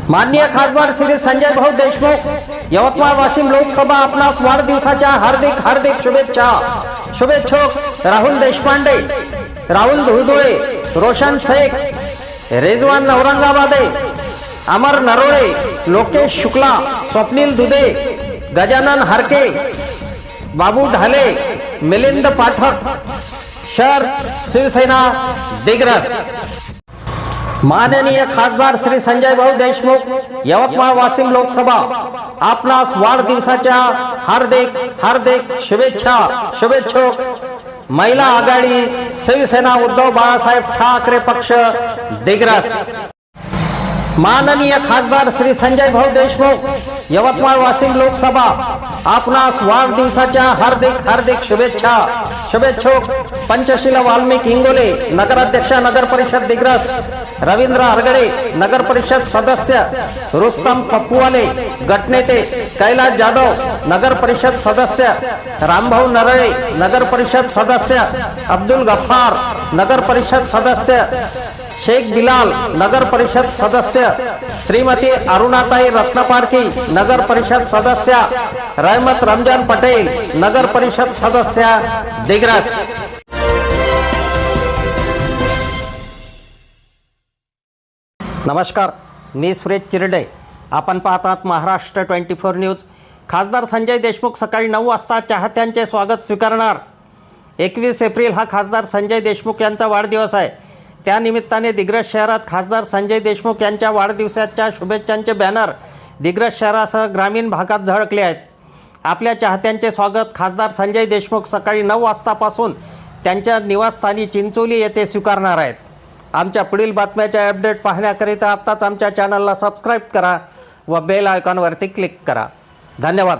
माननीय खासदार श्री संजय भाऊ देशमुख यवतमाळ वाशिम लोकसभा आपणास वाढदिवसाच्या हार्दिक हार्दिक शुभेच्छा। शुभेच्छुक राहुल देशपांडे, राहुल धुळधुळे, रोशन शेख, रेजवान औरंगाबादे, अमर नरोळे, लोकेश शुक्ला, स्वप्नील दुधे, गजानन हरके, बाबू ढाले, मिलिंद पाठक, शहर शिवसेना दिग्रस। माननीय खासदार श्री संजय भाऊ देशमुख यवतमाळ वाशिम लोकसभा आपणास वाढदिवसाच्या हार्दिक हार्दिक शुभेच्छा। शुभेच्छुक महिला आघाडी शिवसेना उद्धव बाळासाहेब ठाकरे पक्ष दिग्रस। माननीय खासदार श्री संजय भाऊ देशमुख यवतमाळ वाशिम लोकसभा आपणास वाढदिवसाच्या हार्दिक हार्दिक शुभेच्छा। शुभेच्छुक पंचशील वाल्मिक इंगोले, नगराध्यक्ष नगर परिषद दिग्रस, रवींद्र हरगडे, नगर परिषद सदस्य, रुस्तम पप्पूवाले, गटनेते कैलास जाधव, नगर परिषद सदस्य, रामभाऊ नरळे, नगर परिषद सदस्य, अब्दुल गफ्फार, नगर परिषद सदस्य, शेख बिलाल, नगर परिषद सदस्य, श्रीमती अरुणाताई रत्नपारखी, नगर परिषद सदस्य, रहमत रमजान पटेल, नगर परिषद सदस्य दिग्रस। नमस्कार, मी सुरेश चिरडे, आपण पाहतात महाराष्ट्र 24 न्यूज। खासदार संजय देशमुख सकाळी 9 वाजता चाहत्यांचे स्वागत स्वीकारणार। 21 एप्रिल हा खासदार संजय देशमुख यांचा वाढदिवस आहे। त्यानिमित्ताने दिग्रस शहरात खासदार संजय देशमुख यांच्या वाढदिवसाच्या शुभेच्छांचे बॅनर दिग्रस शहरासह ग्रामीण भागात झळकले आहेत। आपल्या चाहत्यांचे स्वागत खासदार संजय देशमुख सकाळी 9 वाजतापासून त्यांच्या निवासस्थानी चिंचोली येथे स्वीकारणार आहेत। आमच्या पुढील बातम्याचे अपडेट पाहण्याकरिता आत्ताच आमच्या चॅनलला सबस्क्राईब करा व बेल आयकॉनवरती क्लिक करा। धन्यवाद।